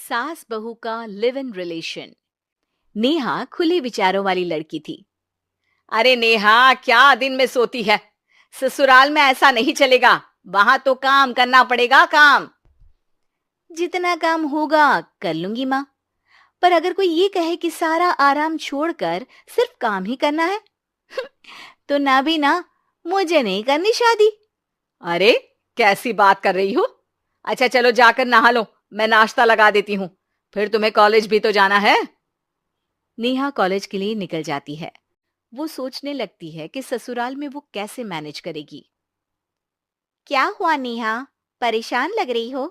सास बहू का लिव इन रिलेशन। नेहा खुले विचारों वाली लड़की थी। अरे नेहा, क्या दिन में सोती है। ससुराल में ऐसा नहीं चलेगा। वहां तो काम करना पड़ेगा, काम। जितना काम होगा कर लूंगी माँ, पर अगर कोई ये कहे कि सारा आराम छोड़कर सिर्फ काम ही करना है तो ना भी ना, मुझे नहीं करनी शादी। अरे, कैसी बात कर रही हो। अच्छा चलो जाकर नहा लो, मैं नाश्ता लगा देती हूँ। फिर तुम्हें कॉलेज भी तो जाना है। नेहा कॉलेज के लिए निकल जाती है। वो सोचने लगती है कि ससुराल में वो कैसे मैनेज करेगी। क्या हुआ नेहा, परेशान लग रही हो?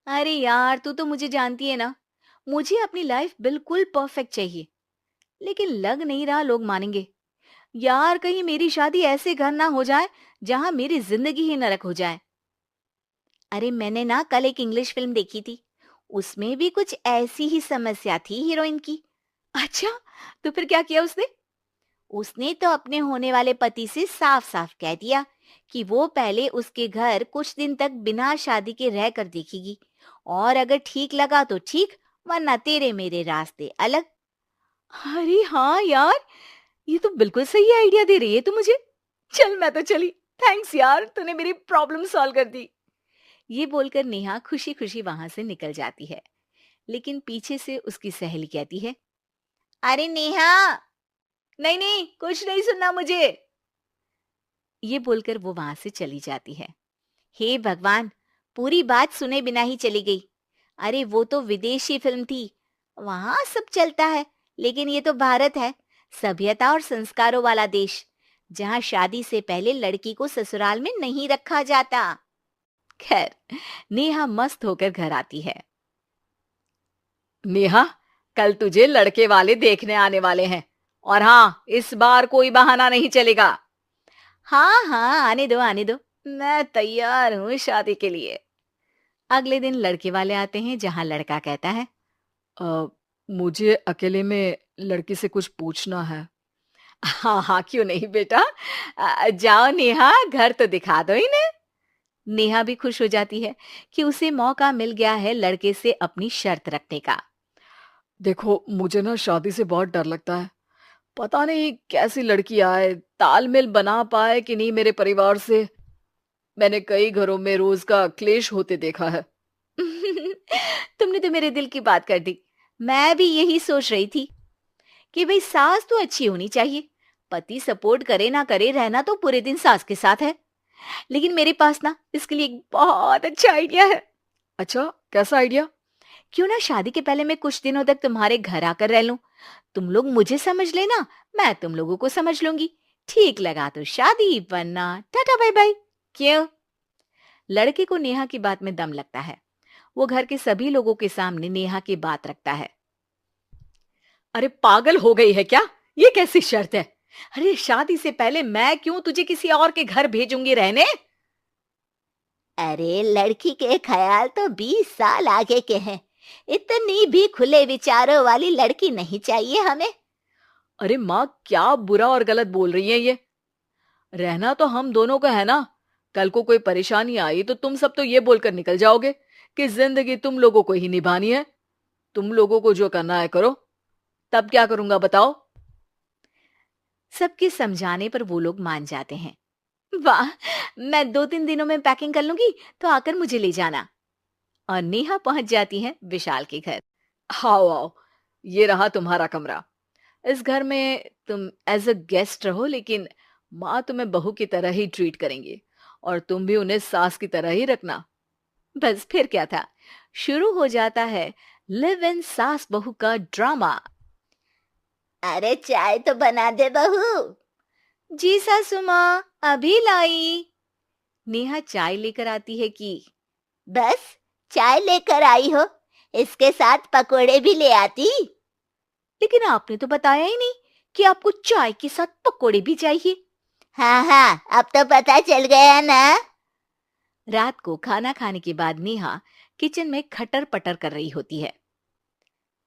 अरे यार, तू तो मुझे जानती है ना, मुझे अपनी लाइफ बिल्कुल परफेक्ट चाहिए। लेकिन लग नहीं रहा लोग मानेंगे। यार, कहीं मेरी शादी ऐसे घर ना हो जाए जहां मेरी जिंदगी ही नरक हो जाए। अरे मैंने ना कल एक इंग्लिश फिल्म देखी थी, उसमें भी कुछ ऐसी ही समस्या थी हीरोइन की। अच्छा, तो फिर क्या किया उसने? उसने तो अपने होने वाले पति से साफ साफ कह दिया कि वो पहले उसके घर कुछ दिन तक बिना शादी के रह कर देखेगी, और अगर ठीक लगा तो ठीक, वरना तेरे मेरे रास्ते अलग। अरे हाँ यार, ये तो बिल्कुल सही आइडिया दे रही है तू मुझे। चल मैं तो चली। थैंक्स यार, तूने मेरी प्रॉब्लम सॉल्व कर दी। ये बोलकर नेहा खुशी खुशी वहां से निकल जाती है। लेकिन पीछे से उसकी सहेली कहती है, अरे नेहा, नहीं नहीं, कुछ नहीं सुनना मुझे। ये बोलकर वो वहां से चली जाती है। हे भगवान, पूरी बात सुने बिना ही चली गई। अरे वो तो विदेशी फिल्म थी, वहां सब चलता है, लेकिन ये तो भारत है, सभ्यता और संस्कारों वाला देश, जहां शादी से पहले लड़की को ससुराल में नहीं रखा जाता। खैर, नेहा मस्त होकर घर आती है। नेहा, कल तुझे लड़के वाले देखने आने वाले हैं। और हाँ, इस बार कोई बहाना नहीं चलेगा। हाँ हाँ, आने दो आने दो, मैं तैयार हूँ शादी के लिए। अगले दिन लड़के वाले आते हैं, जहां लड़का कहता है, अ, मुझे अकेले में लड़की से कुछ पूछना है। हाँ हाँ, क्यों नहीं बेटा। जाओ नेहा, घर तो दिखा दो इन्हें। नेहा भी खुश हो जाती है कि उसे मौका मिल गया है लड़के से अपनी शर्त रखने का। देखो, मुझे ना शादी से बहुत डर लगता है। पता नहीं कैसी लड़की आए, तालमेल बना पाए कि नहीं मेरे परिवार से। मैंने कई घरों में रोज का क्लेश होते देखा है। तुमने तो मेरे दिल की बात कर दी। मैं भी यही सोच रही थी कि भाई सास तो अच्छी होनी चाहिए, पति सपोर्ट करे ना करे, रहना तो पूरे दिन सास के साथ है। लेकिन मेरे पास ना इसके लिए एक बहुत अच्छा आइडिया है। अच्छा, कैसा आइडिया? क्यों ना शादी के पहले मैं कुछ दिनों तक तुम्हारे घर आकर रह लूं। तुम लोग मुझे समझ लेना, मैं तुम लोगों को समझ लूंगी। ठीक लगा तो शादी, वरना टाटा बाय बाय। क्यों? लड़के को नेहा की बात में दम लगता है। वो घर के सभी लोगों के सामने नेहा की बात रखता है। अरे पागल हो गई है क्या? ये कैसी शर्त है? अरे शादी से पहले मैं क्यों तुझे किसी और के घर भेजूंगी रहने? अरे लड़की के ख्याल तो 20 साल आगे के हैं, इतनी भी खुले विचारों वाली लड़की नहीं चाहिए हमें। अरे माँ, क्या बुरा और गलत बोल रही है ये। रहना तो हम दोनों का है ना। कल को कोई परेशानी आई तो तुम सब तो ये बोलकर निकल जाओगे कि जिंदगी तुम लोगों को ही निभानी है। तुम लोगों को जो करना है करो। तब क्या करूंगा बताओ? सबके समझाने पर वो लोग मान जाते हैं। वाह, मैं 2-3 दिनों में पैकिंग कर लूंगी, तो आकर मुझे ले जाना। और नेहा पहुंच जाती है विशाल के घर। आओ आओ, ये रहा तुम्हारा कमरा। इस घर में तुम एज अ गेस्ट रहो, लेकिन माँ तुम्हें बहू की तरह ही ट्रीट करेंगी। और तुम भी उन्हें सास की तरह ही रखना। बस फिर क्या था, शुरू हो जाता है लिव इन सास बहू का ड्रामा। अरे चाय तो बना दे बहू। जी सासू माँ, अभी लाई। नेहा चाय लेकर आती है कि बस चाय लेकर आई हो, इसके साथ पकोड़े भी ले आती। लेकिन आपने तो बताया ही नहीं कि आपको चाय के साथ पकोड़े भी चाहिए। हाँ हाँ, अब तो पता चल गया ना। रात को खाना खाने के बाद नेहा किचन में खटर पटर कर रही होती है।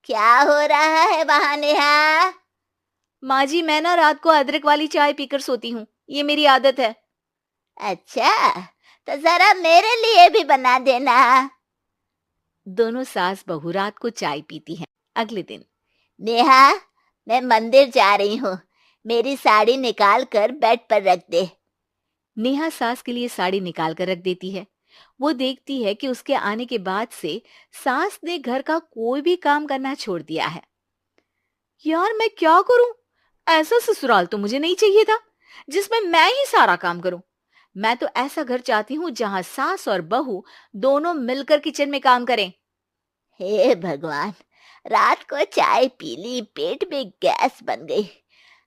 क्या हो रहा है वहां नेहा? माँ जी, मैं ना रात को अदरक वाली चाय पीकर सोती हूँ, ये मेरी आदत है। अच्छा, तो जरा मेरे लिए भी बना देना। दोनों सास बहू रात को चाय पीती हैं। अगले दिन, नेहा, मैं मंदिर जा रही हूँ, मेरी साड़ी निकाल कर बेड पर रख दे। नेहा सास के लिए साड़ी निकाल कर रख देती है। वो देखती है कि उसके आने के बाद से सास ने घर का कोई भी काम करना छोड़ दिया है। यार मैं क्या करूं? ऐसा ससुराल तो मुझे नहीं चाहिए था जिसमें मैं ही सारा काम करूं। मैं तो ऐसा घर चाहती हूँ जहां सास और बहू दोनों मिलकर किचन में काम करें। हे भगवान, रात को चाय पी ली, पेट में गैस बन गई,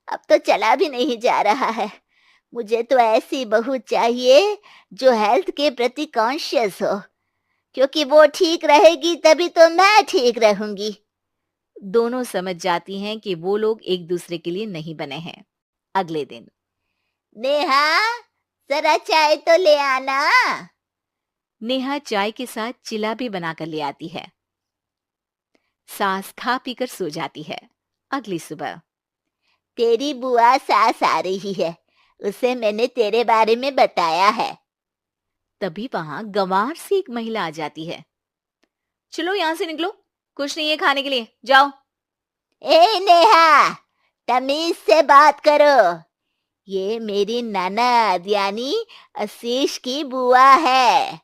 अब तो चला भी नहीं जा रहा है। मुझे तो ऐसी बहू चाहिए जो हेल्थ के प्रति कॉन्शियस हो, क्योंकि वो ठीक रहेगी तभी तो मैं ठीक रहूंगी। दोनों समझ जाती हैं कि वो लोग एक दूसरे के लिए नहीं बने हैं। अगले दिन, नेहा, जरा चाय तो ले आना। नेहा चाय के साथ चिला भी बनाकर ले आती है। सास खा पीकर सो जाती है। अगली सुबह, तेरी बुआ सास आ रही है, उसे मैंने तेरे बारे में बताया है। तभी वहां गंवार से एक महिला आ जाती है। चलो यहां से निकलो, कुछ नहीं है खाने के लिए, जाओ। ए नेहा, तमीज से बात करो, ये मेरी ननद यानी आशीष की बुआ है।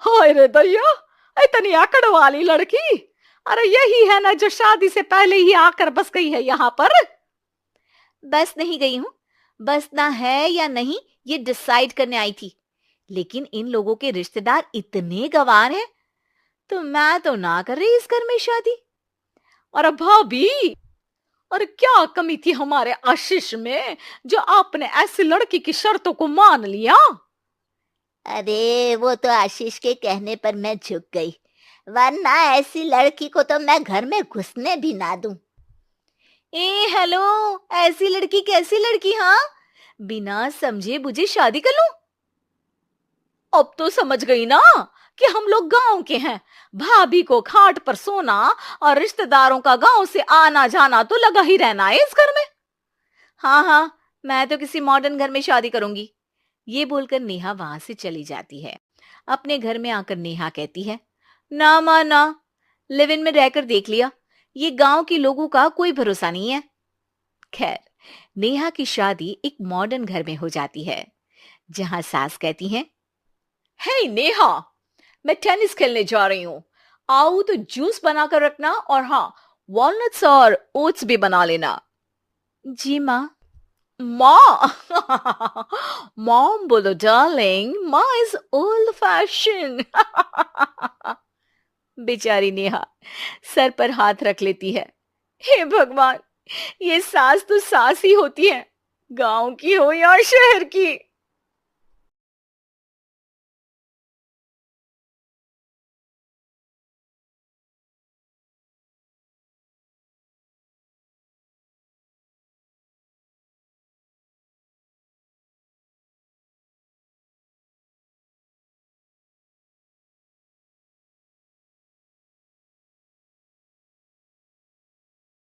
हाय रे दैया, इतनी आकड़ वाली लड़की! अरे यही है ना जो शादी से पहले ही आकर बस गई है यहाँ पर। बस नहीं गई हूं, बसना है या नहीं ये डिसाइड करने आई थी, लेकिन इन लोगों के रिश्तेदार इतने गंवार हैं तो मैं तो ना कर रही इस घर में शादी। और भाभी, और क्या कमी थी हमारे आशीष में जो आपने ऐसी लड़की की शर्तों को मान लिया? अरे वो तो आशीष के कहने पर मैं झुक गई, वरना ऐसी लड़की को तो मैं घर में घुसने भी ना दूं। ए हेलो, ऐसी लड़की कैसी लड़की? हाँ, बिना समझे बुझे शादी कर लूं? अब तो समझ गई ना कि हम लोग गांव के हैं। भाभी को खाट पर सोना और रिश्तेदारों का गांव से आना जाना तो लगा ही रहना है इस घर में। हाँ हाँ, मैं तो किसी मॉडर्न घर में शादी करूंगी। ये बोलकर नेहा वहां से चली जाती है। अपने घर में आकर नेहा कहती है, ना माँ ना, लिव इन में रहकर देख लिया, ये गांव के लोगों का कोई भरोसा नहीं है। खैर, नेहा की शादी एक मॉडर्न घर में हो जाती है, जहां सास कहती हैं, हे नेहा, मैं टेनिस खेलने जा रही हूँ, आओ तो जूस बनाकर रखना, और हाँ, वॉलनट्स और ओट्स भी बना लेना। जी माँ। माँ! मॉम बोलो डार्लिंग, माँ इज ओल्ड फैशन। बेचारी नेहा सर पर हाथ रख लेती है। हे भगवान, ये सास तो सास ही होती है, गांव की हो या शहर की।